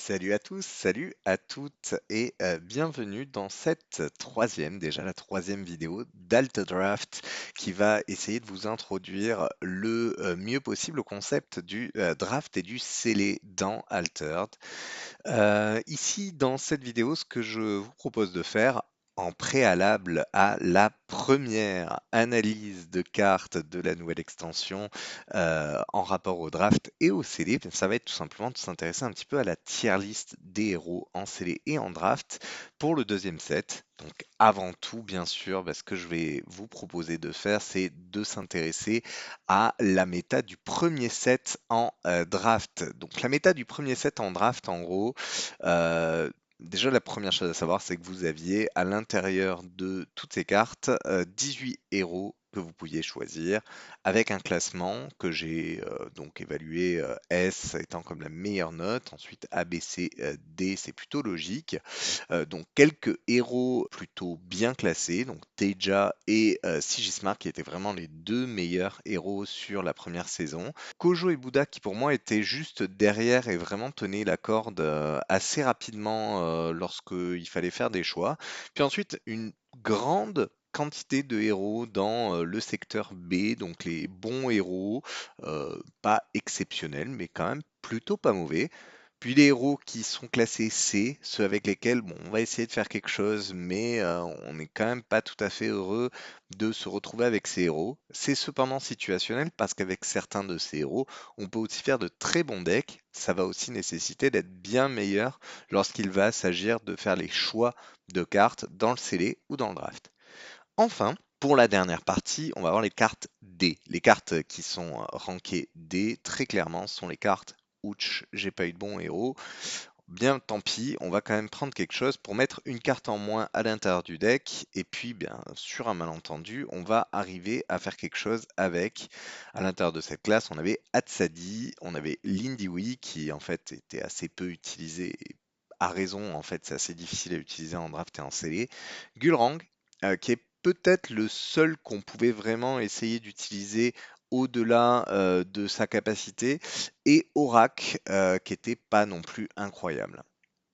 Salut à tous, salut à toutes et bienvenue dans cette déjà la troisième vidéo d'Alt Draft qui va essayer de vous introduire le mieux possible au concept du draft et du scellé dans Altered. Ici, dans cette vidéo, ce que je vous propose de faire en préalable à la première analyse de cartes de la nouvelle extension en rapport au draft et au scellé, ça va être tout simplement de s'intéresser un petit peu à la tier list des héros en scellé et en draft pour le deuxième set. Donc avant tout, bien sûr, ce que je vais vous proposer de faire, c'est de s'intéresser à la méta du premier set en draft. Donc la méta du premier set en draft, en gros, déjà la première chose à savoir, c'est que vous aviez à l'intérieur de toutes ces cartes 18 héros que vous pouviez choisir avec un classement que j'ai donc évalué S étant comme la meilleure note, ensuite A, B, C, D, c'est plutôt logique. Donc quelques héros plutôt bien classés, donc Teja et Sigismar qui étaient vraiment les deux meilleurs héros sur la première saison. Kojo et Bouddha qui pour moi étaient juste derrière et vraiment tenaient la corde assez rapidement lorsqu'il fallait faire des choix. Puis ensuite une grande quantité de héros dans le secteur B, donc les bons héros, pas exceptionnels mais quand même plutôt pas mauvais. Puis les héros qui sont classés C, ceux avec lesquels bon, on va essayer de faire quelque chose, mais on n'est quand même pas tout à fait heureux de se retrouver avec ces héros. C'est cependant situationnel parce qu'avec certains de ces héros, on peut aussi faire de très bons decks. Ça va aussi nécessiter d'être bien meilleur lorsqu'il va s'agir de faire les choix de cartes dans le scellé ou dans le draft. Enfin, pour la dernière partie, on va avoir les cartes D. Les cartes qui sont rankées D, très clairement, sont les cartes Ouch, j'ai pas eu de bon héros. Bien, tant pis, on va quand même prendre quelque chose pour mettre une carte en moins à l'intérieur du deck. Et puis, bien, sur un malentendu, on va arriver à faire quelque chose avec. À l'intérieur de cette classe, on avait Hatsadi, on avait Lindiwi, qui en fait était assez peu utilisé. Et à raison, en fait, c'est assez difficile à utiliser en draft et en scellé. Gulrang, qui est peut-être le seul qu'on pouvait vraiment essayer d'utiliser au-delà de sa capacité, et Aurak, qui était pas non plus incroyable.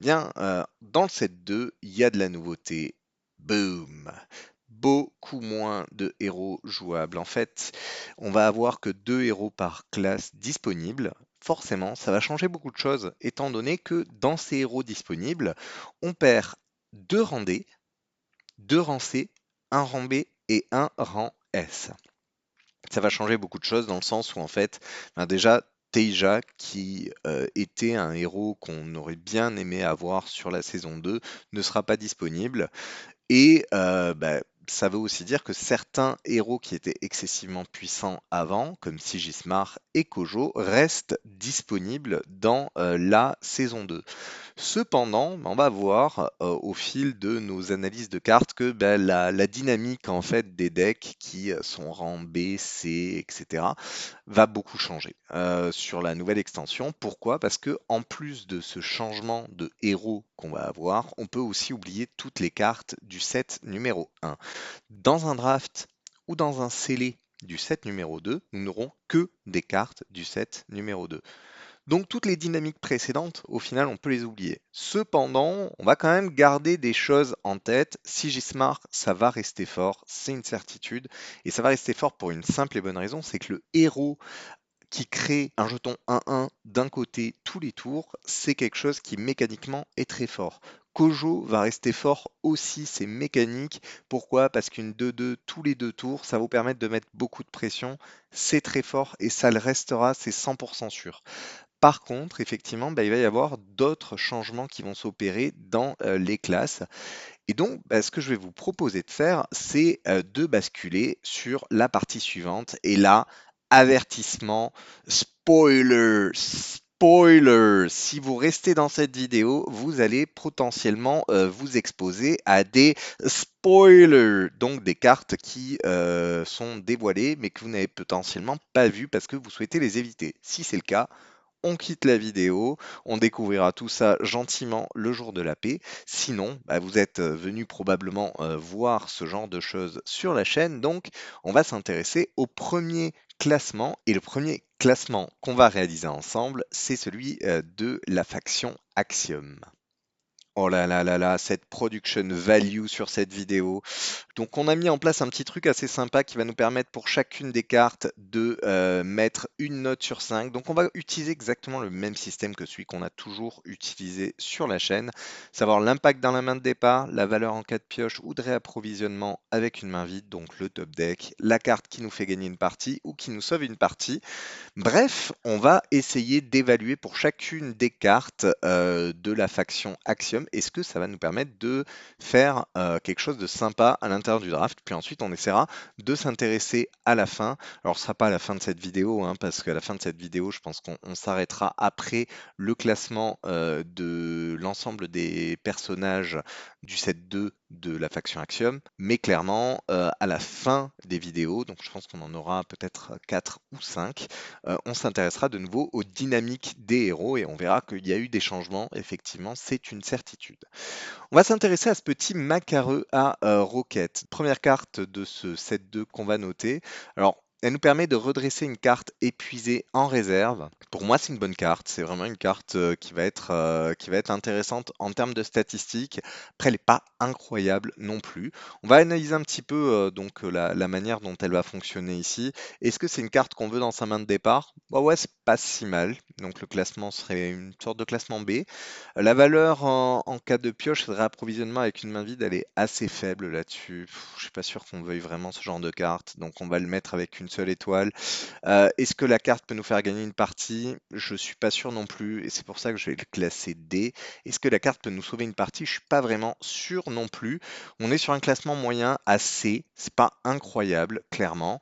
Bien, dans le set 2, il y a de la nouveauté. Boom! Beaucoup moins de héros jouables. En fait, on va avoir que 2 héros par classe disponibles. Forcément, ça va changer beaucoup de choses, étant donné que dans ces héros disponibles, on perd 2 rangs D, 2 rangs C, un rang B et un rang S. Ça va changer beaucoup de choses dans le sens où en fait, déjà Teija, qui était un héros qu'on aurait bien aimé avoir sur la saison 2, ne sera pas disponible. Et ça veut aussi dire que certains héros qui étaient excessivement puissants avant, comme Sigismar et Kojo, restent disponibles dans la saison 2. Cependant, on va voir au fil de nos analyses de cartes que la dynamique en fait des decks qui sont rang B, C, etc. va beaucoup changer sur la nouvelle extension. Pourquoi? Parce que en plus de ce changement de héros qu'on va avoir, on peut aussi oublier toutes les cartes du set numéro 1. Dans un draft ou dans un scellé du set numéro 2, nous n'aurons que des cartes du set numéro 2. Donc toutes les dynamiques précédentes, au final, on peut les oublier. Cependant, on va quand même garder des choses en tête. Sigismar, ça va rester fort, c'est une certitude. Et ça va rester fort pour une simple et bonne raison, c'est que le héros qui crée un jeton 1-1 d'un côté tous les tours, c'est quelque chose qui mécaniquement est très fort. Kojo va rester fort aussi, c'est mécanique. Pourquoi? Parce qu'une 2-2 tous les deux tours, ça va vous permettre de mettre beaucoup de pression. C'est très fort et ça le restera, c'est 100% sûr. Par contre, effectivement, il va y avoir d'autres changements qui vont s'opérer dans les classes. Et donc, ce que je vais vous proposer de faire, c'est de basculer sur la partie suivante. Et là, avertissement, spoiler, spoiler. Si vous restez dans cette vidéo, vous allez potentiellement vous exposer à des spoilers, donc des cartes qui sont dévoilées, mais que vous n'avez potentiellement pas vues parce que vous souhaitez les éviter. Si c'est le cas, on quitte la vidéo, on découvrira tout ça gentiment le jour de la paix. Sinon, vous êtes venu probablement voir ce genre de choses sur la chaîne, donc on va s'intéresser au premier classements. Et le premier classement qu'on va réaliser ensemble, c'est celui de la faction Axiom. Oh là là là là, cette production value sur cette vidéo. Donc on a mis en place un petit truc assez sympa qui va nous permettre pour chacune des cartes de mettre une note sur 5. Donc on va utiliser exactement le même système que celui qu'on a toujours utilisé sur la chaîne, savoir l'impact dans la main de départ, la valeur en cas de pioche ou de réapprovisionnement avec une main vide, donc le top deck, la carte qui nous fait gagner une partie ou qui nous sauve une partie. Bref, on va essayer d'évaluer pour chacune des cartes de la faction Axiom, est-ce que ça va nous permettre de faire quelque chose de sympa à l'intérieur du draft. Puis ensuite, on essaiera de s'intéresser à la fin. Alors, ce ne sera pas à la fin de cette vidéo, hein, parce qu'à la fin de cette vidéo, je pense qu'on s'arrêtera après le classement de l'ensemble des personnages du set 2 de la faction Axiom. Mais clairement, à la fin des vidéos, donc je pense qu'on en aura peut-être 4 ou 5, on s'intéressera de nouveau aux dynamiques des héros et on verra qu'il y a eu des changements, effectivement, c'est une certitude. On va s'intéresser à ce petit macareux à roquette. Première carte de ce set 2 qu'on va noter. Alors, elle nous permet de redresser une carte épuisée en réserve. Pour moi, c'est une bonne carte. C'est vraiment une carte qui va être intéressante en termes de statistiques. Après, elle n'est pas incroyable non plus. On va analyser un petit peu la manière dont elle va fonctionner ici. Est-ce que c'est une carte qu'on veut dans sa main de départ? Bah ouais, c'est pas si mal. Donc le classement serait une sorte de classement B. La valeur en cas de pioche et de réapprovisionnement avec une main vide, elle est assez faible là-dessus. Je suis pas sûr qu'on veuille vraiment ce genre de carte, donc on va le mettre avec une seule étoile. Est-ce que la carte peut nous faire gagner une partie? Je suis pas sûr non plus, et c'est pour ça que je vais le classer D. Est-ce que la carte peut nous sauver une partie? Je suis pas vraiment sûr non plus. On est sur un classement moyen à C, c'est pas incroyable, clairement.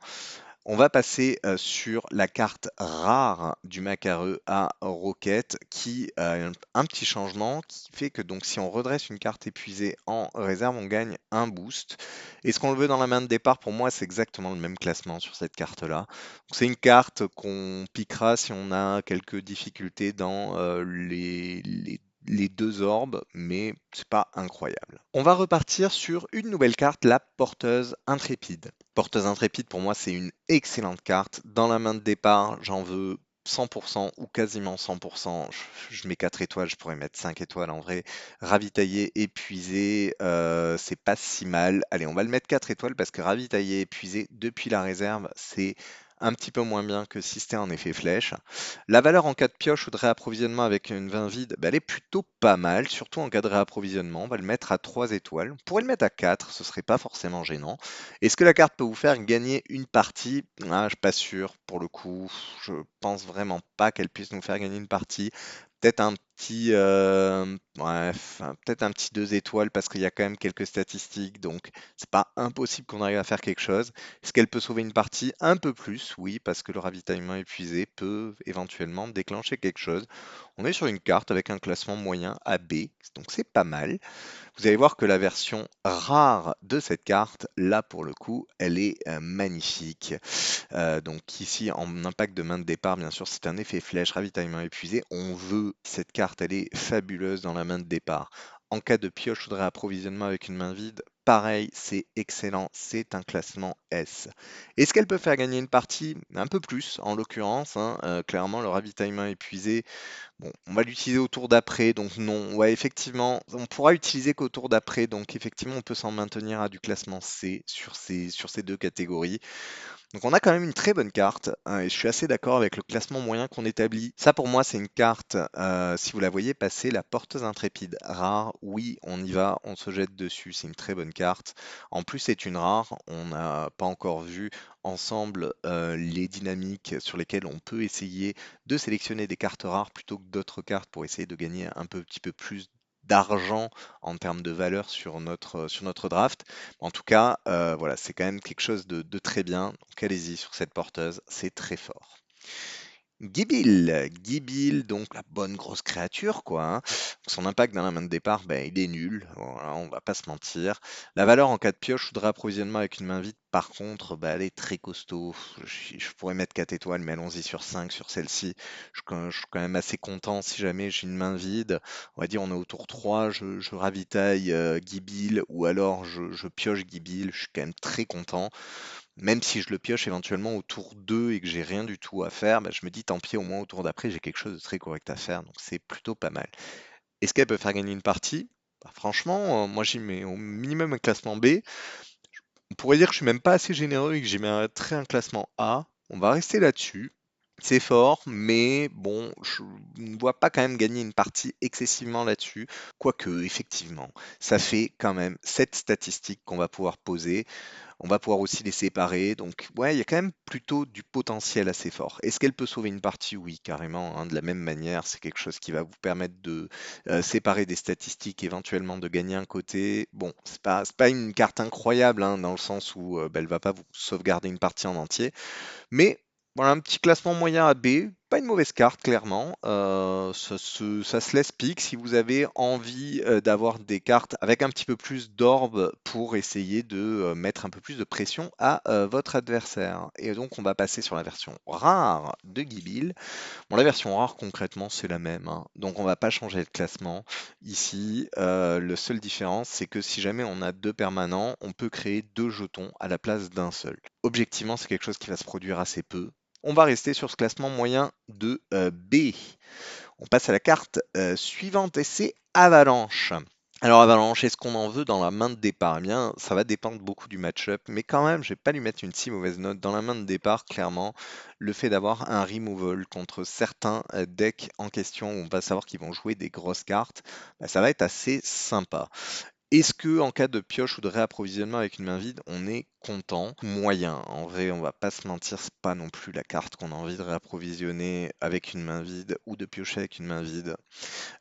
On va passer sur la carte rare du Macareux à Rocket qui a un petit changement qui fait que donc si on redresse une carte épuisée en réserve, on gagne un boost. Est-ce qu'on le veut dans la main de départ? Pour moi, c'est exactement le même classement sur cette carte-là. C'est une carte qu'on piquera si on a quelques difficultés dans les deux orbes, mais c'est pas incroyable. On va repartir sur une nouvelle carte, la porteuse intrépide. Porteuse intrépide, pour moi, c'est une excellente carte. Dans la main de départ, j'en veux 100% ou quasiment 100%. Je mets 4 étoiles, je pourrais mettre 5 étoiles en vrai. Ravitailler, épuisé, c'est pas si mal. Allez, on va le mettre 4 étoiles parce que ravitailler, épuisé depuis la réserve, c'est un petit peu moins bien que si c'était en effet flèche. La valeur en cas de pioche ou de réapprovisionnement avec une vin vide, bah, elle est plutôt pas mal, surtout en cas de réapprovisionnement. On va le mettre à 3 étoiles. On pourrait le mettre à 4, ce serait pas forcément gênant. Est-ce que la carte peut vous faire gagner une partie? Ah, je suis pas sûr pour le coup. Je pense vraiment pas qu'elle puisse nous faire gagner une partie. Peut-être un petit, peut-être un petit 2 étoiles parce qu'il y a quand même quelques statistiques, donc c'est pas impossible qu'on arrive à faire quelque chose. Est-ce qu'elle peut sauver une partie? Un peu plus, oui, parce que le ravitaillement épuisé peut éventuellement déclencher quelque chose. On est sur une carte avec un classement moyen AB, donc c'est pas mal. Vous allez voir que la version rare de cette carte, là pour le coup, elle est magnifique. Donc ici, en impact de main de départ, bien sûr, c'est un effet flèche, ravitaillement épuisé. On veut cette carte, elle est fabuleuse dans la main de départ. En cas de pioche ou de réapprovisionnement avec une main vide, pareil, c'est excellent, c'est un classement S. Est-ce qu'elle peut faire gagner une partie? Un peu plus, en l'occurrence, hein. Clairement, le ravitaillement épuisé, bon, on va l'utiliser au tour d'après, donc non. Ouais, effectivement, on pourra utiliser qu'au tour d'après, donc effectivement, on peut s'en maintenir à du classement C sur ces deux catégories. Donc on a quand même une très bonne carte, hein, et je suis assez d'accord avec le classement moyen qu'on établit. Ça pour moi c'est une carte, si vous la voyez passer, la porteuse intrépide rare, oui on y va, on se jette dessus, c'est une très bonne carte. En plus c'est une rare, on n'a pas encore vu ensemble les dynamiques sur lesquelles on peut essayer de sélectionner des cartes rares plutôt que d'autres cartes pour essayer de gagner petit peu plus d'argent en termes de valeur sur notre draft. En tout cas, voilà, c'est quand même quelque chose de très bien. Donc allez-y sur cette porteuse, c'est très fort. Gibil, donc la bonne grosse créature, quoi, hein. Son impact dans la main de départ, ben, il est nul, voilà, on va pas se mentir. La valeur en cas de pioche ou de réapprovisionnement avec une main vide, par contre, ben, elle est très costaud. Je pourrais mettre 4 étoiles, mais allons-y sur 5 sur celle-ci. Je suis quand même assez content si jamais j'ai une main vide. On va dire on est au tour 3, je ravitaille Gibil ou alors je pioche Gibil, je suis quand même très content. Même si je le pioche éventuellement au tour 2 et que j'ai rien du tout à faire, bah, je me dis tant pis, au moins au tour d'après, j'ai quelque chose de très correct à faire, donc c'est plutôt pas mal. Est-ce qu'elle peut faire gagner une partie? Bah, franchement, moi j'y mets au minimum un classement B. On pourrait dire que je suis même pas assez généreux et que j'y mettrais un classement A. On va rester là-dessus. C'est fort, mais bon, je ne vois pas quand même gagner une partie excessivement là-dessus. Quoique, effectivement, ça fait quand même cette statistique qu'on va pouvoir poser. On va pouvoir aussi les séparer. Donc, ouais, il y a quand même plutôt du potentiel assez fort. Est-ce qu'elle peut sauver une partie? Oui, carrément, hein, de la même manière, c'est quelque chose qui va vous permettre de séparer des statistiques, éventuellement de gagner un côté. Bon, c'est pas une carte incroyable, hein, dans le sens où bah, elle va pas vous sauvegarder une partie en entier. Mais voilà, un petit classement moyen à B, pas une mauvaise carte, clairement. Ça se laisse pique si vous avez envie d'avoir des cartes avec un petit peu plus d'orbe pour essayer de mettre un peu plus de pression à votre adversaire. Et donc, on va passer sur la version rare de Gibil. Bon, la version rare, concrètement, c'est la même, hein. Donc, on va pas changer de classement. Ici, le seule différence, c'est que si jamais on a deux permanents, on peut créer deux jetons à la place d'un seul. Objectivement, c'est quelque chose qui va se produire assez peu. On va rester sur ce classement moyen de B. On passe à la carte suivante et c'est Avalanche. Alors Avalanche, est-ce qu'on en veut dans la main de départ? Eh bien, ça va dépendre beaucoup du match-up, mais quand même, je vais pas lui mettre une si mauvaise note. Dans la main de départ, clairement, le fait d'avoir un removal contre certains decks en question, où on va savoir qu'ils vont jouer des grosses cartes, bah, ça va être assez sympa. Est-ce que en cas de pioche ou de réapprovisionnement avec une main vide, on est content? Moyen. En vrai, on va pas se mentir, c'est pas non plus la carte qu'on a envie de réapprovisionner avec une main vide ou de piocher avec une main vide.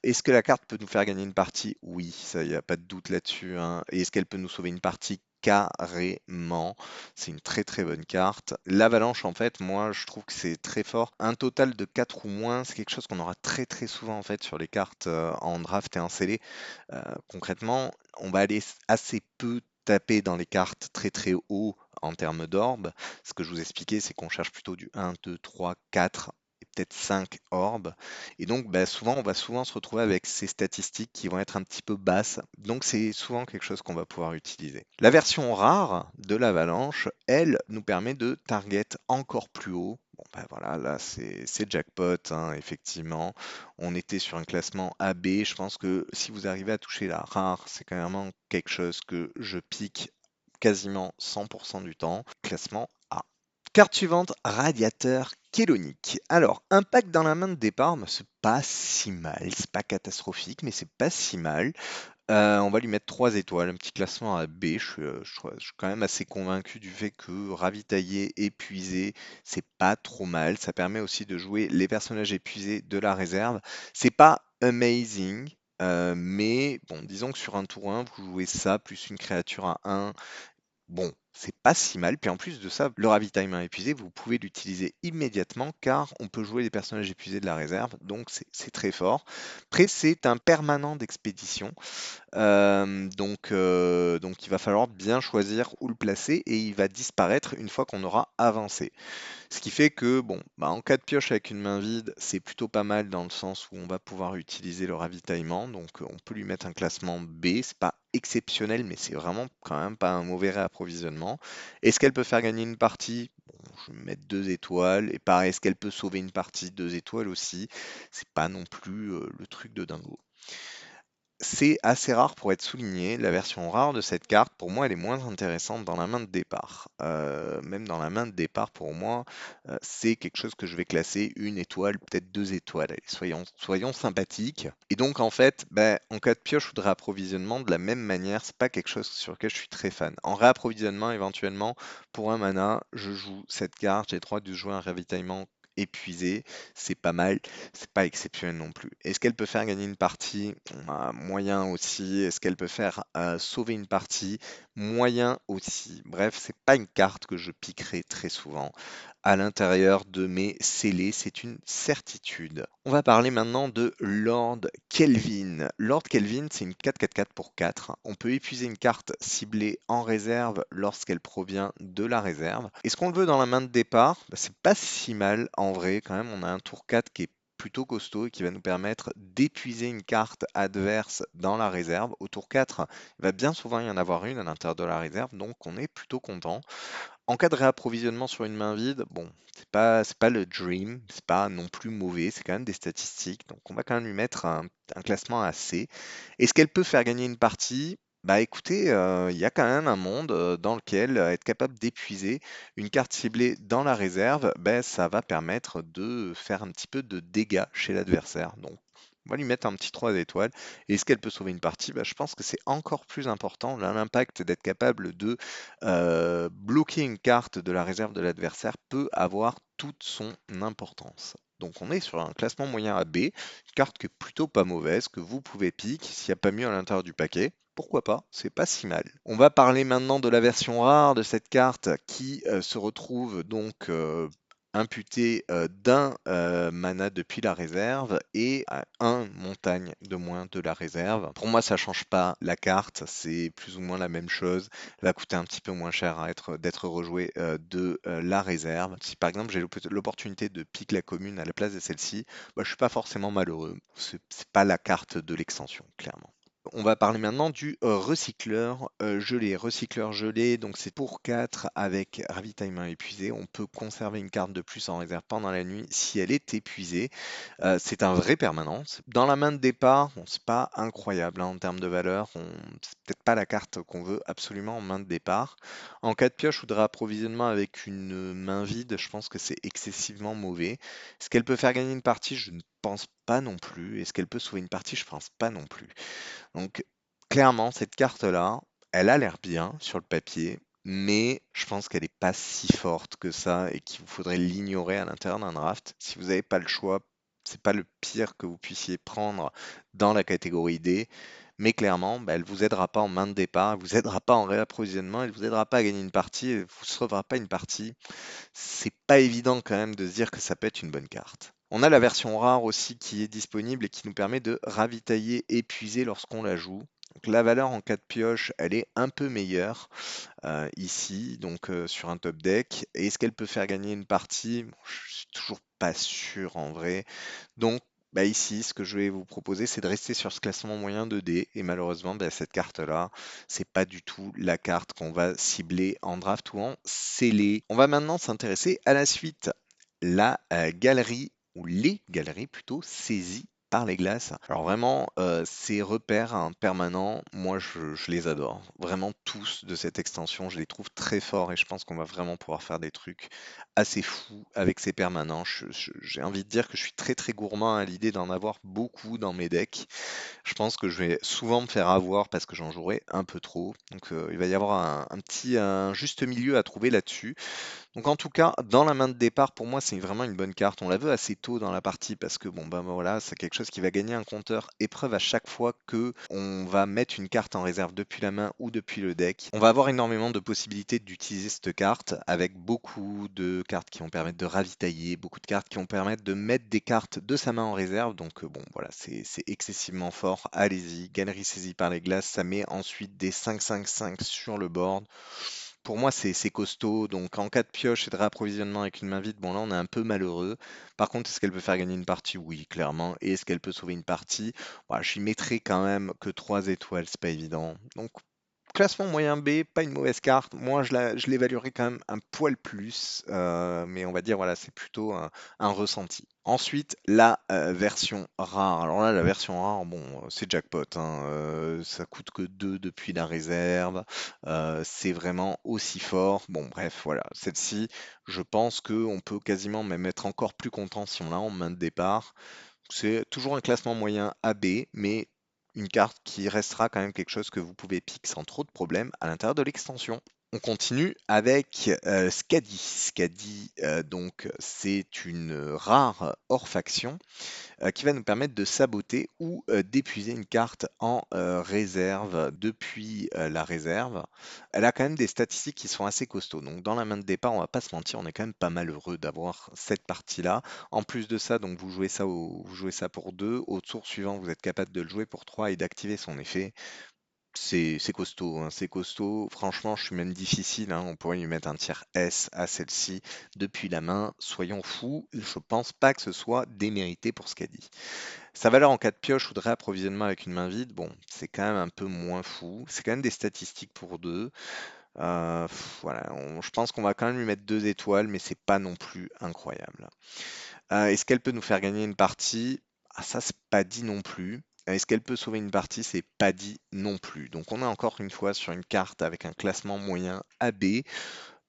Est-ce que la carte peut nous faire gagner une partie? Oui, ça, il n'y a pas de doute là-dessus, hein. Et est-ce qu'elle peut nous sauver une partie? Carrément. C'est une très très bonne carte. L'avalanche, en fait, moi, je trouve que c'est très fort. Un total de 4 ou moins, c'est quelque chose qu'on aura très très souvent en fait sur les cartes en draft et en scellé. Concrètement, on va aller assez peu taper dans les cartes très très haut en termes d'orbes. Ce que je vous expliquais, c'est qu'on cherche plutôt du 1, 2, 3, 4 et peut-être 5 orbes. Et donc, bah, souvent, on va souvent se retrouver avec ces statistiques qui vont être un petit peu basses. Donc, c'est souvent quelque chose qu'on va pouvoir utiliser. La version rare de l'avalanche, elle, nous permet de target encore plus haut. Bon, ben voilà, là, c'est jackpot, hein, effectivement. On était sur un classement AB. Je pense que si vous arrivez à toucher la rare, c'est carrément quelque chose que je pique quasiment 100% du temps. Classement A. Carte suivante, radiateur chélonique. Alors, impact dans la main de départ, bah, c'est pas si mal, c'est pas catastrophique, mais c'est pas si mal. On va lui mettre 3 étoiles, un petit classement à B. Je suis quand même assez convaincu du fait que ravitailler, épuiser, c'est pas trop mal. Ça permet aussi de jouer les personnages épuisés de la réserve. C'est pas amazing, mais bon, disons que sur un tour 1, vous jouez ça plus une créature à 1. Bon, c'est pas si mal. Puis en plus de ça, le ravitaillement épuisé, vous pouvez l'utiliser immédiatement car on peut jouer les personnages épuisés de la réserve, donc c'est très fort. Après, c'est un permanent d'expédition. Donc il va falloir bien choisir où le placer et il va disparaître une fois qu'on aura avancé. Ce qui fait que, bon, bah, en cas de pioche avec une main vide, c'est plutôt pas mal dans le sens où on va pouvoir utiliser le ravitaillement. Donc on peut lui mettre un classement B. C'est pas exceptionnel, mais c'est vraiment quand même pas un mauvais réapprovisionnement. Est-ce qu'elle peut faire gagner une partie? Bon, je vais mettre 2 étoiles. Et pareil, est-ce qu'elle peut sauver une partie? 2 étoiles aussi. C'est pas non plus le truc de dingo. C'est assez rare pour être souligné. La version rare de cette carte, pour moi, elle est moins intéressante dans la main de départ. Même dans la main de départ, pour moi, c'est quelque chose que je vais classer 1 étoile, peut-être 2 étoiles. Allez, soyons sympathiques. Et donc, en fait, ben, en cas de pioche ou de réapprovisionnement, de la même manière, c'est pas quelque chose sur lequel je suis très fan. En réapprovisionnement, éventuellement, pour un mana, je joue cette carte, j'ai le droit de jouer un ravitaillement épuisé, c'est pas mal, c'est pas exceptionnel non plus. Est-ce qu'elle peut faire gagner une partie? Moyen aussi. Est-ce qu'elle peut faire sauver une partie? Moyen aussi. Bref, c'est pas une carte que je piquerai très souvent à l'intérieur de mes scellés, c'est une certitude. On va parler maintenant de Lord Kelvin. Lord Kelvin, c'est une 4-4-4 pour 4. On peut épuiser une carte ciblée en réserve lorsqu'elle provient de la réserve. Est-ce qu'on le veut dans la main de départ? Bah, c'est pas si mal en vrai, quand même. On a un tour 4 qui est plutôt costaud et qui va nous permettre d'épuiser une carte adverse dans la réserve. Au tour 4, il va bien souvent y en avoir une à l'intérieur de la réserve, donc on est plutôt content. En cas de réapprovisionnement sur une main vide, bon, c'est pas le dream, c'est pas non plus mauvais, c'est quand même des statistiques, donc on va quand même lui mettre un classement assez. Est-ce qu'elle peut faire gagner une partie? Bah écoutez, il y a quand même un monde dans lequel être capable d'épuiser une carte ciblée dans la réserve, ben, ça va permettre de faire un petit peu de dégâts chez l'adversaire. Donc on va lui mettre un petit 3 étoiles. Et est-ce qu'elle peut sauver une partie? Bah, je pense que c'est encore plus important. Là, l'impact d'être capable de bloquer une carte de la réserve de l'adversaire peut avoir toute son importance. Donc on est sur un classement moyen AB, une carte qui est plutôt pas mauvaise, que vous pouvez pique s'il n'y a pas mieux à l'intérieur du paquet. Pourquoi pas, c'est pas si mal. On va parler maintenant de la version rare de cette carte qui se retrouve donc imputé d'un mana depuis la réserve et à un montagne de moins de la réserve. Pour moi, ça change pas la carte, c'est plus ou moins la même chose. Elle va coûter un petit peu moins cher d'être rejouée de la réserve. Si par exemple j'ai l'opportunité de piquer la commune à la place de celle-ci, bah, je suis pas forcément malheureux. C'est pas la carte de l'extension, clairement. On va parler maintenant du recycleur gelé. Recycleur gelé, donc c'est pour 4 avec ravitaillement épuisé. On peut conserver une carte de plus en réserve pendant la nuit si elle est épuisée. C'est un vrai permanent. Dans la main de départ, bon, c'est pas incroyable hein, en termes de valeur. C'est peut-être pas la carte qu'on veut absolument en main de départ. En cas de pioche ou de réapprovisionnement avec une main vide, je pense que c'est excessivement mauvais. Est-ce qu'elle peut faire gagner une partie? Je ne pense pas non plus. Est-ce qu'elle peut sauver une partie? Je pense pas non plus. Donc, clairement, cette carte-là, elle a l'air bien sur le papier, mais je pense qu'elle n'est pas si forte que ça et qu'il vous faudrait l'ignorer à l'intérieur d'un draft. Si vous n'avez pas le choix, c'est pas le pire que vous puissiez prendre dans la catégorie D, mais clairement, bah, elle vous aidera pas en main de départ, elle vous aidera pas en réapprovisionnement, elle vous aidera pas à gagner une partie, elle vous sauvera pas une partie. C'est pas évident quand même de se dire que ça peut être une bonne carte. On a la version rare aussi qui est disponible et qui nous permet de ravitailler et puiser lorsqu'on la joue. Donc la valeur en cas de pioche, elle est un peu meilleure ici, donc sur un top deck. Et est-ce qu'elle peut faire gagner une partie? Bon, je suis toujours pas sûr en vrai. Donc bah ici, ce que je vais vous proposer, c'est de rester sur ce classement moyen 2D. Et malheureusement, bah, cette carte-là, c'est pas du tout la carte qu'on va cibler en draft ou en scellé. On va maintenant s'intéresser à la suite. La galerie, ou les galeries plutôt, saisies par les glaces. Alors vraiment, ces repères hein, permanents, moi je les adore. Vraiment tous de cette extension, je les trouve très forts et je pense qu'on va vraiment pouvoir faire des trucs assez fous avec ces permanents. J'ai envie de dire que je suis très très gourmand à l'idée d'en avoir beaucoup dans mes decks. Je pense que je vais souvent me faire avoir parce que j'en jouerai un peu trop. Donc il va y avoir un juste milieu à trouver là-dessus. Donc en tout cas, dans la main de départ, pour moi, c'est vraiment une bonne carte. On la veut assez tôt dans la partie parce que bon ben voilà, c'est quelque chose qui va gagner un compteur épreuve à chaque fois que on va mettre une carte en réserve depuis la main ou depuis le deck. On va avoir énormément de possibilités d'utiliser cette carte avec beaucoup de cartes qui vont permettre de ravitailler, beaucoup de cartes qui vont permettre de mettre des cartes de sa main en réserve. Donc bon voilà, c'est excessivement fort. Allez-y, galerie saisie par les glaces, ça met ensuite des 5-5-5 sur le board. Pour moi, c'est costaud. Donc, en cas de pioche et de réapprovisionnement avec une main vide, bon, là, on est un peu malheureux. Par contre, est-ce qu'elle peut faire gagner une partie? Oui, clairement. Et est-ce qu'elle peut sauver une partie? Voilà, je lui mettrai quand même que 3 étoiles, c'est pas évident. Donc, classement moyen B, pas une mauvaise carte. Moi, je l'évaluerais quand même un poil plus, mais on va dire, voilà, c'est plutôt un ressenti. Ensuite, la version rare. Alors là, la version rare, bon, c'est jackpot, hein, ça coûte que 2 depuis la réserve. C'est vraiment aussi fort. Bon, bref, voilà. Celle-ci, je pense qu'on peut quasiment même être encore plus content si on l'a en main de départ. C'est toujours un classement moyen AB, mais une carte qui restera quand même quelque chose que vous pouvez pick sans trop de problèmes à l'intérieur de l'extension. On continue avec Skadi. Skadi, donc, c'est une rare hors faction qui va nous permettre de saboter ou d'épuiser une carte en réserve depuis la réserve. Elle a quand même des statistiques qui sont assez costauds. Donc dans la main de départ, on va pas se mentir, on est quand même pas mal heureux d'avoir cette partie-là. En plus de ça, donc vous jouez ça pour 2. Au tour suivant, vous êtes capable de le jouer pour 3 et d'activer son effet. C'est costaud, hein, c'est costaud. Franchement, je suis même difficile, hein. On pourrait lui mettre un tiers S à celle-ci depuis la main. Soyons fous, je pense pas que ce soit démérité pour ce qu'elle dit. Sa valeur en cas de pioche ou de réapprovisionnement avec une main vide, bon, c'est quand même un peu moins fou. C'est quand même des statistiques pour deux. Voilà, je pense qu'on va quand même lui mettre 2 étoiles, mais c'est pas non plus incroyable. Est-ce qu'elle peut nous faire gagner une partie? Ah, ça, c'est pas dit non plus. Est-ce qu'elle peut sauver une partie? C'est pas dit non plus. Donc on est encore une fois sur une carte avec un classement moyen AB.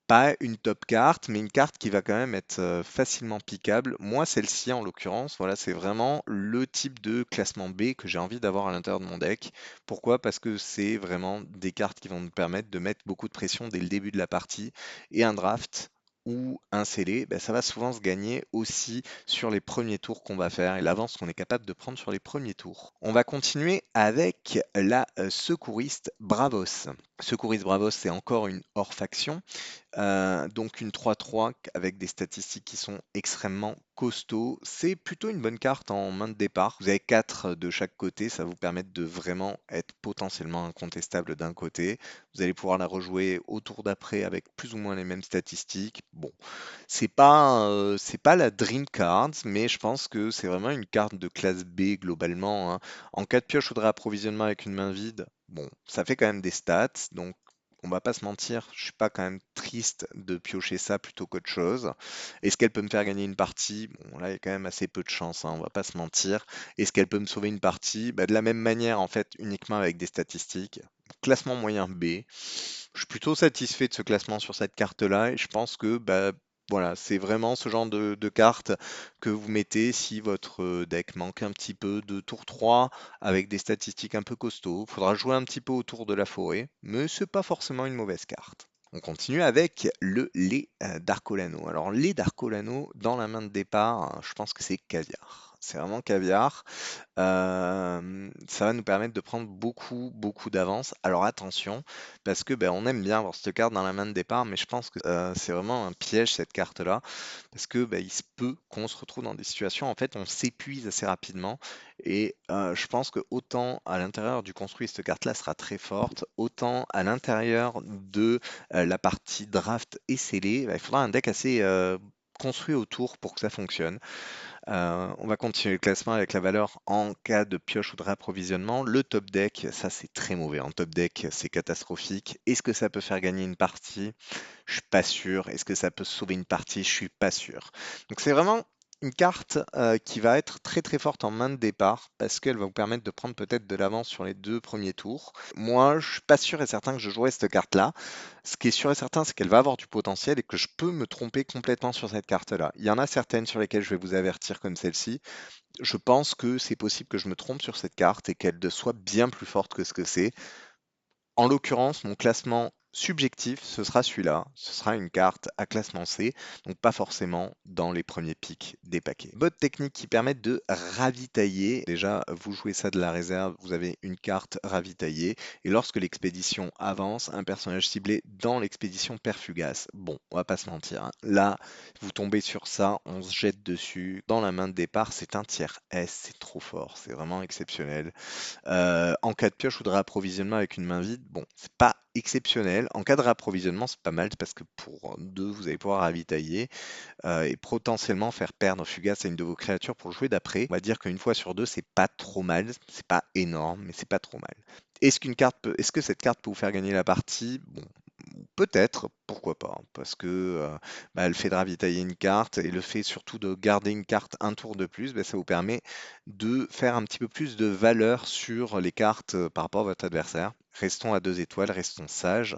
Pas une top carte, mais une carte qui va quand même être facilement piquable. Moi, celle-ci, en l'occurrence, voilà, c'est vraiment le type de classement B que j'ai envie d'avoir à l'intérieur de mon deck. Pourquoi? Parce que c'est vraiment des cartes qui vont nous permettre de mettre beaucoup de pression dès le début de la partie. Et un draft ou un scellé, ben, ça va souvent se gagner aussi sur les premiers tours qu'on va faire et l'avance qu'on est capable de prendre sur les premiers tours. On va continuer avec la secouriste Bravos. Secouriste Bravos, c'est encore une hors faction. Donc une 3-3 avec des statistiques qui sont extrêmement costauds. C'est plutôt une bonne carte en main de départ. Vous avez 4 de chaque côté, ça vous permet de vraiment être potentiellement incontestable d'un côté. Vous allez pouvoir la rejouer au tour d'après avec plus ou moins les mêmes statistiques. Bon, c'est pas la Dream Card, mais je pense que c'est vraiment une carte de classe B globalement, hein. En cas de pioche ou de réapprovisionnement avec une main vide, bon, ça fait quand même des stats, donc on va pas se mentir, je suis pas quand même triste de piocher ça plutôt qu'autre chose. Est-ce qu'elle peut me faire gagner une partie? Bon, là, il y a quand même assez peu de chance, hein, on va pas se mentir. Est-ce qu'elle peut me sauver une partie? Bah, de la même manière, en fait, uniquement avec des statistiques. Classement moyen B. Je suis plutôt satisfait de ce classement sur cette carte-là et je pense que bah, voilà, c'est vraiment ce genre de carte que vous mettez si votre deck manque un petit peu de tour 3 avec des statistiques un peu costauds. Il faudra jouer un petit peu autour de la forêt, mais c'est pas forcément une mauvaise carte. On continue avec le lait d'Arcolano. Alors, lait d'Arcolano, dans la main de départ, je pense que c'est caviar. C'est vraiment caviar. Ça va nous permettre de prendre beaucoup, beaucoup d'avance. Alors attention, parce que ben, on aime bien avoir cette carte dans la main de départ, mais je pense que c'est vraiment un piège cette carte-là, parce que ben, il se peut qu'on se retrouve dans des situations, en fait, on s'épuise assez rapidement, et je pense que autant à l'intérieur du construit, cette carte-là sera très forte, autant à l'intérieur de la partie draft et scellé, ben, il faudra un deck assez construit autour pour que ça fonctionne. On va continuer le classement avec la valeur en cas de pioche ou de réapprovisionnement. Le top deck, ça c'est très mauvais. En top deck, c'est catastrophique. Est-ce que ça peut faire gagner une partie? Je suis pas sûr. Est-ce que ça peut sauver une partie? Je suis pas sûr. Donc c'est vraiment une carte qui va être très très forte en main de départ parce qu'elle va vous permettre de prendre peut-être de l'avance sur les 2 premiers tours. Moi, je suis pas sûr et certain que je jouerai cette carte-là. Ce qui est sûr et certain, c'est qu'elle va avoir du potentiel et que je peux me tromper complètement sur cette carte-là. Il y en a certaines sur lesquelles je vais vous avertir comme celle-ci. Je pense que c'est possible que je me trompe sur cette carte et qu'elle soit bien plus forte que ce que c'est. En l'occurrence, mon classement subjectif, ce sera celui-là. Ce sera une carte à classement C, donc pas forcément dans les premiers pics des paquets. Bottes techniques qui permettent de ravitailler. Déjà, vous jouez ça de la réserve, vous avez une carte ravitaillée. Et lorsque l'expédition avance, un personnage ciblé dans l'expédition perd fugace. Bon, on va pas se mentir, hein. Là, vous tombez sur ça, on se jette dessus. Dans la main de départ, c'est un tiers S, c'est trop fort, c'est vraiment exceptionnel. En cas de pioche ou de réapprovisionnement avec une main vide, bon, c'est pas exceptionnel. En cas de réapprovisionnement, c'est pas mal parce que pour 2, vous allez pouvoir ravitailler et potentiellement faire perdre Fugace à une de vos créatures pour le jouer d'après. On va dire qu'une fois sur deux, c'est pas trop mal. C'est pas énorme, mais c'est pas trop mal. Est-ce que cette carte peut vous faire gagner la partie? Bon, peut-être, pourquoi pas, hein, parce que bah, le fait de ravitailler une carte et le fait surtout de garder une carte un tour de plus, bah, ça vous permet de faire un petit peu plus de valeur sur les cartes par rapport à votre adversaire. Restons à 2 étoiles, restons sages.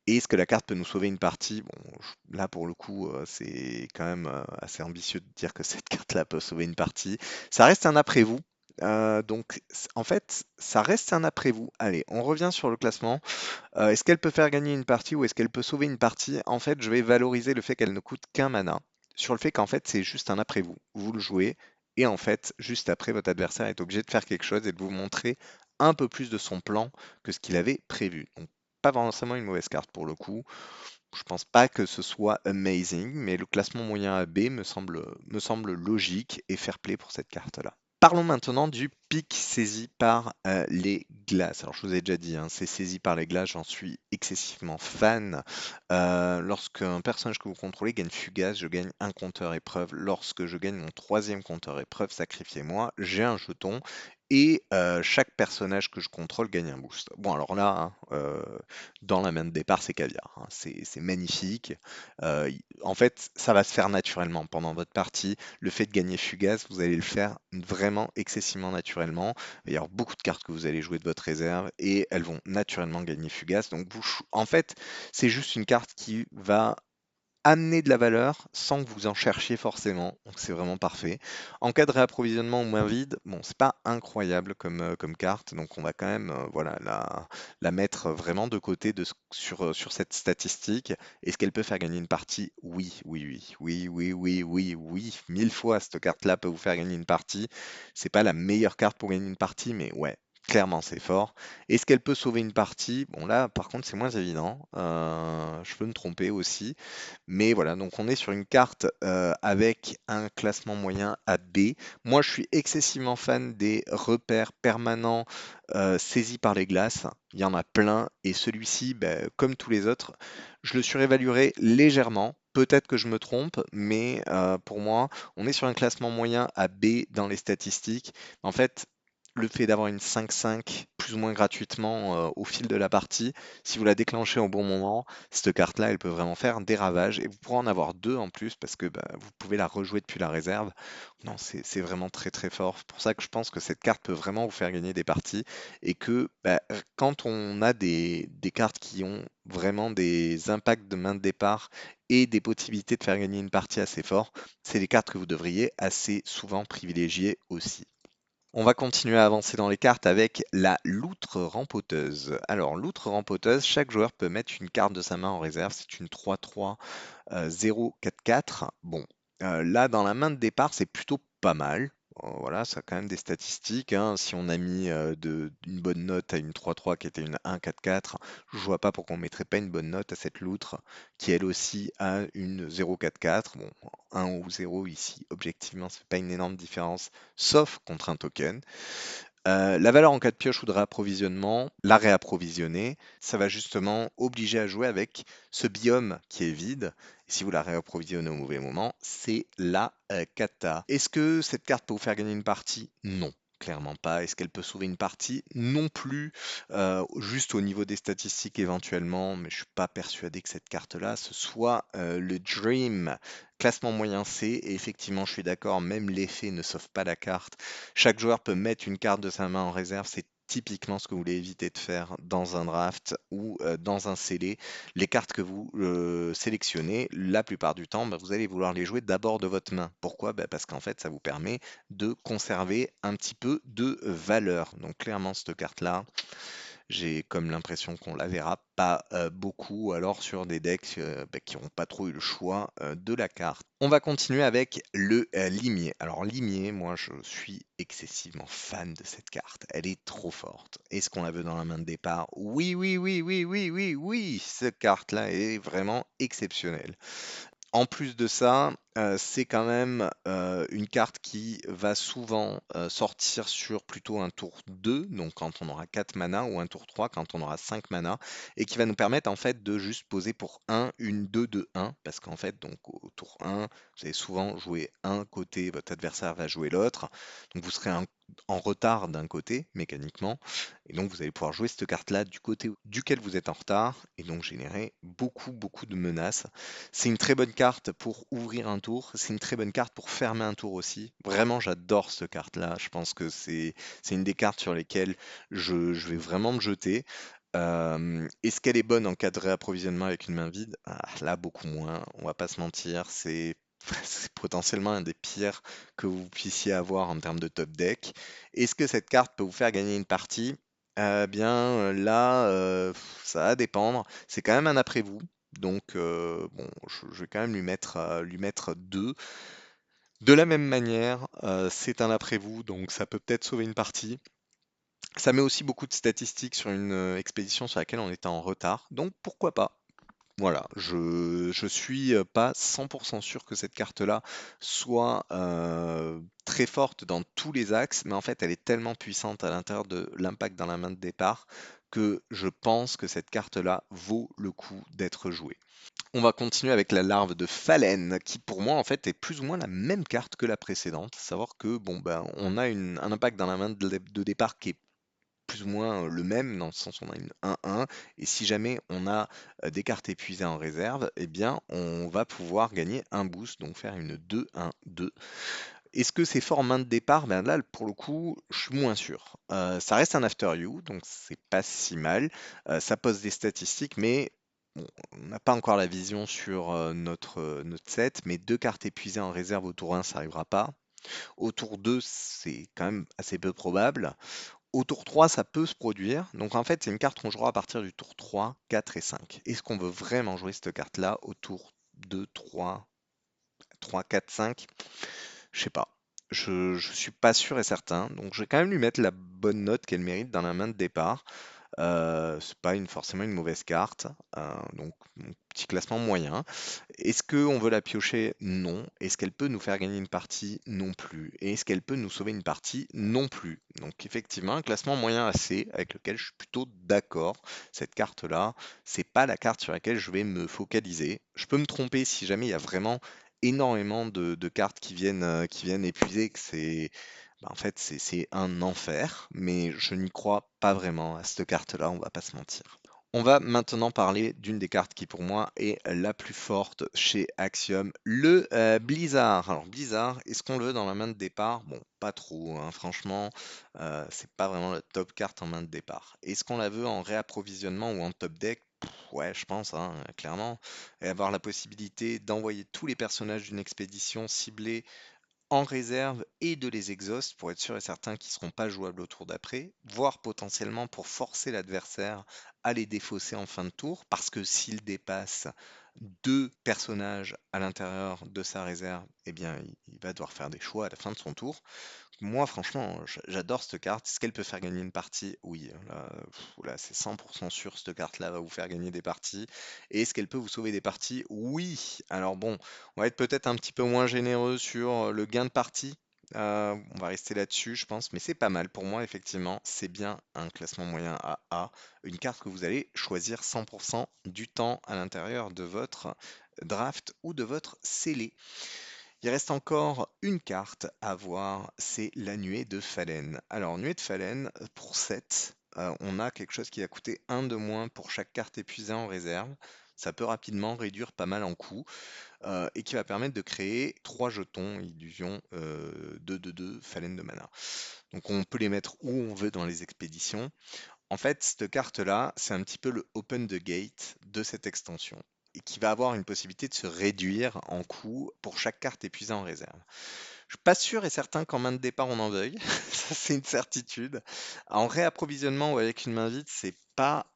Et est-ce que la carte peut nous sauver une partie? Bon, là pour le coup, c'est quand même assez ambitieux de dire que cette carte-là peut sauver une partie. Ça reste un après-vous. Donc, en fait, ça reste un après-vous. Allez, on revient sur le classement. Est-ce qu'elle peut faire gagner une partie ou est-ce qu'elle peut sauver une partie? En fait, je vais valoriser le fait qu'elle ne coûte qu'un mana, sur le fait qu'en fait, c'est juste un après-vous. Vous le jouez, et en fait, juste après, votre adversaire est obligé de faire quelque chose et de vous montrer un peu plus de son plan que ce qu'il avait prévu. Donc, pas forcément une mauvaise carte pour le coup. Je pense pas que ce soit amazing, mais le classement moyen AB me semble logique et fair play pour cette carte-là. Parlons maintenant du Pique saisi par les glaces. Alors je vous ai déjà dit, hein, c'est saisi par les glaces, j'en suis excessivement fan. Lorsqu'un personnage que vous contrôlez gagne fugace, je gagne un compteur épreuve. Lorsque je gagne mon troisième compteur épreuve, sacrifiez-moi, j'ai un jeton. Et chaque personnage que je contrôle gagne un boost. Bon alors là, hein, dans la main de départ, c'est caviar, hein, c'est magnifique. En fait, ça va se faire naturellement pendant votre partie. Le fait de gagner Fugace, vous allez le faire vraiment excessivement naturellement. Il va y avoir beaucoup de cartes que vous allez jouer de votre réserve et elles vont naturellement gagner Fugace. Donc en fait, c'est juste une carte qui va amener de la valeur sans que vous en cherchiez forcément. Donc c'est vraiment parfait. En cas de réapprovisionnement ou main vide, bon, c'est pas incroyable comme carte, donc on va quand même voilà, la mettre vraiment de côté sur cette statistique. Est-ce qu'elle peut faire gagner une partie? Oui, oui, oui, oui, oui, oui, oui, oui. 1000 fois, cette carte-là peut vous faire gagner une partie. C'est pas la meilleure carte pour gagner une partie, mais ouais. Clairement, c'est fort. Est-ce qu'elle peut sauver une partie? Bon, là, par contre, c'est moins évident. Je peux me tromper aussi. Mais voilà, donc on est sur une carte avec un classement moyen à B. Moi, je suis excessivement fan des repères permanents saisis par les glaces. Il y en a plein et celui-ci, ben, comme tous les autres, je le surévaluerai légèrement. Peut-être que je me trompe, mais pour moi, on est sur un classement moyen à B dans les statistiques. En fait, le fait d'avoir une 5-5 plus ou moins gratuitement au fil de la partie, si vous la déclenchez au bon moment, cette carte-là, elle peut vraiment faire des ravages et vous pourrez en avoir deux en plus parce que bah, vous pouvez la rejouer depuis la réserve. Non, c'est vraiment très très fort. C'est pour ça que je pense que cette carte peut vraiment vous faire gagner des parties et que bah, quand on a des cartes qui ont vraiment des impacts de main de départ et des possibilités de faire gagner une partie assez fort, c'est les cartes que vous devriez assez souvent privilégier aussi. On va continuer à avancer dans les cartes avec la loutre rempoteuse. Alors, loutre rempoteuse, chaque joueur peut mettre une carte de sa main en réserve. C'est une 3-3 0-4-4. Bon, là, dans la main de départ, c'est plutôt pas mal. Voilà, ça a quand même des statistiques, hein. Si on a mis une bonne note à une 3-3 qui était une 1-4-4, je vois pas pourquoi on mettrait pas une bonne note à cette loutre qui elle aussi a une 0-4-4. Bon, 1 ou 0 ici, objectivement, ça fait pas une énorme différence, sauf contre un token. La valeur en cas de pioche ou de réapprovisionnement, la réapprovisionner, ça va justement obliger à jouer avec ce biome qui est vide. Et si vous la réapprovisionnez au mauvais moment, c'est la cata. Est-ce que cette carte peut vous faire gagner une partie? Non. Clairement pas. Est-ce qu'elle peut sauver une partie? Non plus. Juste au niveau des statistiques éventuellement, mais je suis pas persuadé que cette carte-là, ce soit le Dream. Classement moyen C, et effectivement, je suis d'accord, même l'effet ne sauve pas la carte. Chaque joueur peut mettre une carte de sa main en réserve, c'est typiquement ce que vous voulez éviter de faire dans un draft ou dans un scellé. Les cartes que vous sélectionnez, la plupart du temps, bah, vous allez vouloir les jouer d'abord de votre main. Pourquoi? Bah, parce qu'en fait, ça vous permet de conserver un petit peu de valeur. Donc clairement, cette carte-là, j'ai comme l'impression qu'on la verra pas beaucoup, alors sur des decks bah, qui n'ont pas trop eu le choix de la carte. On va continuer avec le limier. Alors limier, moi je suis excessivement fan de cette carte. Elle est trop forte. Est-ce qu'on la veut dans la main de départ? Oui, oui, oui, oui, oui, oui, oui. Cette carte-là est vraiment exceptionnelle. En plus de ça, c'est quand même une carte qui va souvent sortir sur plutôt un tour 2, donc quand on aura 4 mana, ou un tour 3 quand on aura 5 mana, et qui va nous permettre en fait de juste poser pour un une 2 de 1, parce qu'en fait, donc au tour 1, vous allez souvent jouer un côté, votre adversaire va jouer l'autre, donc vous serez en retard d'un côté, mécaniquement, et donc vous allez pouvoir jouer cette carte-là du côté duquel vous êtes en retard, et donc générer beaucoup, beaucoup de menaces. C'est une très bonne carte pour ouvrir un tour, c'est une très bonne carte pour fermer un tour aussi. Vraiment, j'adore cette carte-là. Je pense que c'est une des cartes sur lesquelles je vais vraiment me jeter. Est-ce qu'elle est bonne en cas de réapprovisionnement avec une main vide? Ah, là, beaucoup moins. On va pas se mentir, c'est potentiellement un des pires que vous puissiez avoir en termes de top deck. Est-ce que cette carte peut vous faire gagner une partie? Bien là, ça va dépendre. C'est quand même un après-vous. Donc, bon, je vais quand même lui mettre 2. De la même manière, c'est un après-vous, donc ça peut peut-être sauver une partie. Ça met aussi beaucoup de statistiques sur une expédition sur laquelle on était en retard, donc pourquoi pas. Voilà, je suis pas 100% sûr que cette carte-là soit très forte dans tous les axes, mais en fait elle est tellement puissante à l'intérieur de l'impact dans la main de départ que je pense que cette carte-là vaut le coup d'être jouée. On va continuer avec la larve de Phalène, qui pour moi en fait est plus ou moins la même carte que la précédente, à savoir que bon ben on a un impact dans la main de départ qui est plus ou moins le même, dans le sens où on a une 1-1, et si jamais on a des cartes épuisées en réserve, eh bien on va pouvoir gagner un boost, donc faire une 2-1-2. Est-ce que c'est fort en main de départ? Ben là, pour le coup, je suis moins sûr. Ça reste un After You, donc c'est pas si mal. Ça pose des statistiques, mais bon, on n'a pas encore la vision sur notre set. Mais deux cartes épuisées en réserve au tour 1, ça n'arrivera pas. Au tour 2, c'est quand même assez peu probable. Au tour 3, ça peut se produire. Donc en fait, c'est une carte qu'on jouera à partir du tour 3, 4 et 5. Est-ce qu'on veut vraiment jouer cette carte-là au tour 2, 3, 4, 5? Je sais pas. Je suis pas sûr et certain. Donc je vais quand même lui mettre la bonne note qu'elle mérite dans la main de départ. C'est pas forcément une mauvaise carte. Donc petit classement moyen. Est-ce qu'on veut la piocher? Non. Est-ce qu'elle peut nous faire gagner une partie? Non plus. Et est-ce qu'elle peut nous sauver une partie? Non plus. Donc effectivement, un classement moyen assez, avec lequel je suis plutôt d'accord. Cette carte-là, c'est pas la carte sur laquelle je vais me focaliser. Je peux me tromper si jamais il y a vraiment énormément de cartes qui viennent épuiser, que en fait c'est un enfer, mais je n'y crois pas vraiment à cette carte-là, on va pas se mentir. On va maintenant parler d'une des cartes qui pour moi est la plus forte chez Axiom, le Blizzard. Alors Blizzard, est-ce qu'on le veut dans la main de départ? Bon, pas trop, hein, franchement, c'est pas vraiment la top carte en main de départ. Est-ce qu'on la veut en réapprovisionnement ou en top deck? Ouais, je pense, hein, clairement. Et avoir la possibilité d'envoyer tous les personnages d'une expédition ciblée en réserve et de les exhaust pour être sûr et certain qu'ils ne seront pas jouables au tour d'après, voire potentiellement pour forcer l'adversaire à les défausser en fin de tour, parce que s'il dépasse deux personnages à l'intérieur de sa réserve, eh bien il va devoir faire des choix à la fin de son tour. Moi, franchement, j'adore cette carte. Est-ce qu'elle peut faire gagner une partie? Oui. Là, là, c'est 100% sûr, cette carte-là va vous faire gagner des parties. Et est-ce qu'elle peut vous sauver des parties? Oui. Alors bon, on va être peut-être un petit peu moins généreux sur le gain de partie. On va rester là-dessus, je pense, mais c'est pas mal. Pour moi, effectivement, c'est bien un classement moyen AA, une carte que vous allez choisir 100% du temps à l'intérieur de votre draft ou de votre scellé. Il reste encore une carte à voir, c'est la nuée de Phalène. Alors, nuée de Phalène, pour 7, on a quelque chose qui a coûté un de moins pour chaque carte épuisée en réserve. Ça peut rapidement réduire pas mal en coût et qui va permettre de créer 3 jetons illusion 2-2-2 Phalène de mana. Donc on peut les mettre où on veut dans les expéditions. En fait, cette carte-là, c'est un petit peu le open the gate de cette extension et qui va avoir une possibilité de se réduire en coût pour chaque carte épuisée en réserve. Je suis pas sûr et certain qu'en main de départ on en veuille, ça c'est une certitude. En réapprovisionnement ou avec une main vide, c'est pas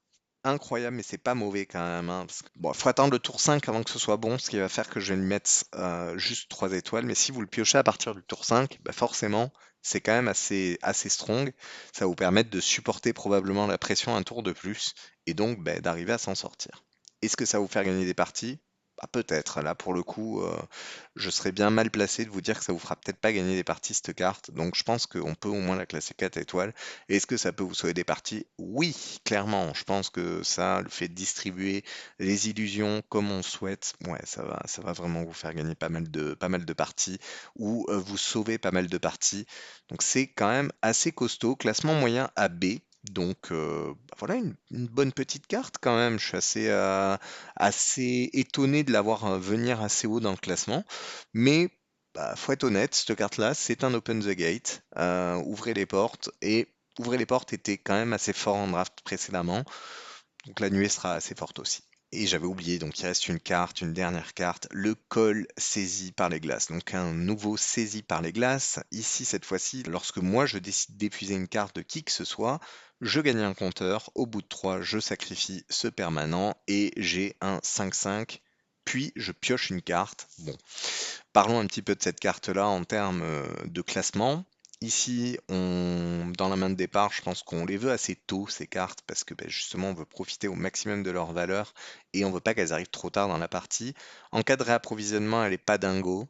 incroyable, mais c'est pas mauvais quand même, hein, parce que, bon, faut attendre le tour 5 avant que ce soit bon, ce qui va faire que je vais lui mettre juste 3 étoiles. Mais si vous le piochez à partir du tour 5, bah forcément, c'est quand même assez strong. Ça va vous permettre de supporter probablement la pression un tour de plus et donc bah, d'arriver à s'en sortir. Est-ce que ça va vous faire gagner des parties? Bah, peut-être. Là, pour le coup, je serais bien mal placé de vous dire que ça vous fera peut-être pas gagner des parties cette carte. Donc je pense qu'on peut au moins la classer 4 étoiles. Est-ce que ça peut vous sauver des parties? Oui, clairement. Je pense que ça, le fait de distribuer les illusions comme on souhaite, ouais, ça va vraiment vous faire gagner pas mal de parties ou vous sauver pas mal de parties. Donc c'est quand même assez costaud. Classement moyen AB. Donc bah voilà une bonne petite carte quand même. Je suis assez étonné de l'avoir venir assez haut dans le classement. Mais bah, faut être honnête, cette carte-là, c'est un Open the Gate. Ouvrez les portes. Et Ouvrez les portes était quand même assez fort en draft précédemment. Donc la nuée sera assez forte aussi. Et j'avais oublié, donc il reste une carte, une dernière carte, le col saisi par les glaces. Donc un nouveau saisi par les glaces. Ici, cette fois-ci, lorsque moi je décide d'épuiser une carte de qui que ce soit, je gagne un compteur. Au bout de 3, je sacrifie ce permanent et j'ai un 5-5. Puis je pioche une carte. Bon, parlons un petit peu de cette carte-là en termes de classement. ici, dans la main de départ, je pense qu'on les veut assez tôt, ces cartes, parce que justement, on veut profiter au maximum de leur valeur et on veut pas qu'elles arrivent trop tard dans la partie. En cas de réapprovisionnement, elle est pas dingo.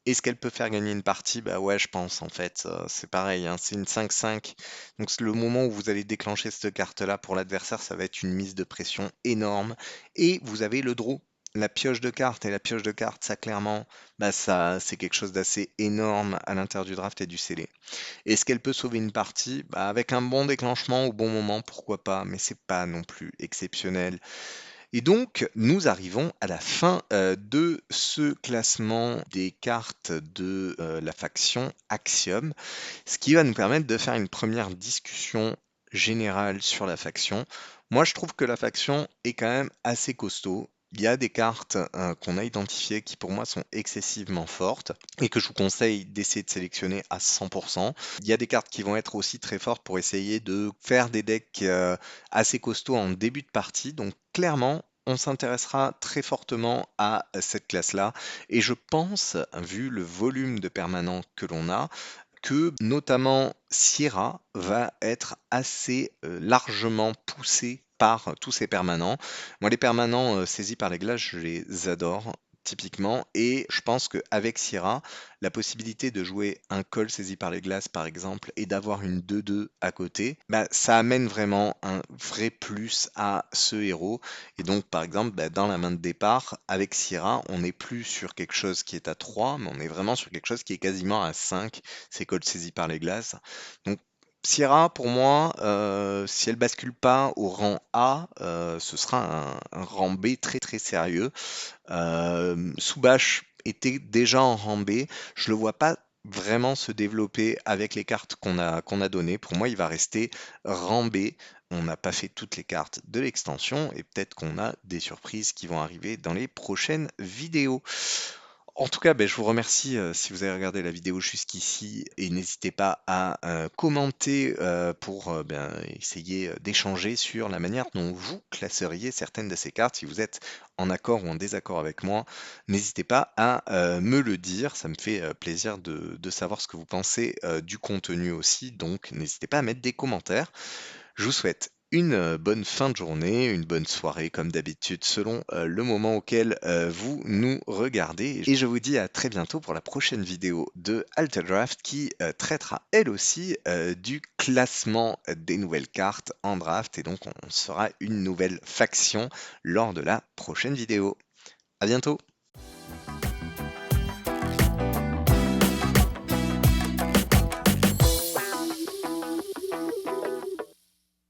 Est-ce qu'elle peut faire gagner une partie? Bah ouais, je pense en fait. C'est pareil, hein, c'est une 5-5. Donc c'est le moment où vous allez déclencher cette carte-là pour l'adversaire, ça va être une mise de pression énorme. Et vous avez le draw, la pioche de cartes. Et la pioche de cartes, ça clairement, bah ça, c'est quelque chose d'assez énorme à l'intérieur du draft et du scellé. Est-ce qu'elle peut sauver une partie? Bah, avec un bon déclenchement au bon moment, pourquoi pas, mais c'est pas non plus exceptionnel. Et donc, nous arrivons à la fin de ce classement des cartes de la faction Axiom, ce qui va nous permettre de faire une première discussion générale sur la faction. Moi, je trouve que la faction est quand même assez costaud. Il y a des cartes qu'on a identifiées qui pour moi sont excessivement fortes et que je vous conseille d'essayer de sélectionner à 100%. Il y a des cartes qui vont être aussi très fortes pour essayer de faire des decks assez costauds en début de partie. Donc clairement, on s'intéressera très fortement à cette classe-là. Et je pense, vu le volume de permanents que l'on a, que notamment Sierra va être assez largement poussé par tous ces permanents. Moi, les permanents saisis par les glaces, je les adore typiquement, et je pense qu'avec Sierra, la possibilité de jouer un call saisi par les glaces, par exemple, et d'avoir une 2-2 à côté, bah, ça amène vraiment un vrai plus à ce héros. Et donc, par exemple, bah, dans la main de départ, avec Sierra, on n'est plus sur quelque chose qui est à 3, mais on est vraiment sur quelque chose qui est quasiment à 5. C'est call saisi par les glaces. Donc, Sierra, pour moi, si elle bascule pas au rang A, ce sera un rang B très très sérieux. Soubache était déjà en rang B. Je le vois pas vraiment se développer avec les cartes qu'on a données. Pour moi, il va rester rang B. On n'a pas fait toutes les cartes de l'extension et peut-être qu'on a des surprises qui vont arriver dans les prochaines vidéos. En tout cas, je vous remercie si vous avez regardé la vidéo jusqu'ici et n'hésitez pas à commenter pour essayer d'échanger sur la manière dont vous classeriez certaines de ces cartes. Si vous êtes en accord ou en désaccord avec moi, n'hésitez pas à me le dire. Ça me fait plaisir de savoir ce que vous pensez du contenu aussi. Donc, n'hésitez pas à mettre des commentaires. Je vous souhaite une bonne fin de journée, une bonne soirée comme d'habitude selon le moment auquel vous nous regardez. Et je vous dis à très bientôt pour la prochaine vidéo de Alter Draft qui traitera elle aussi du classement des nouvelles cartes en draft. Et donc on sera une nouvelle faction lors de la prochaine vidéo. À bientôt!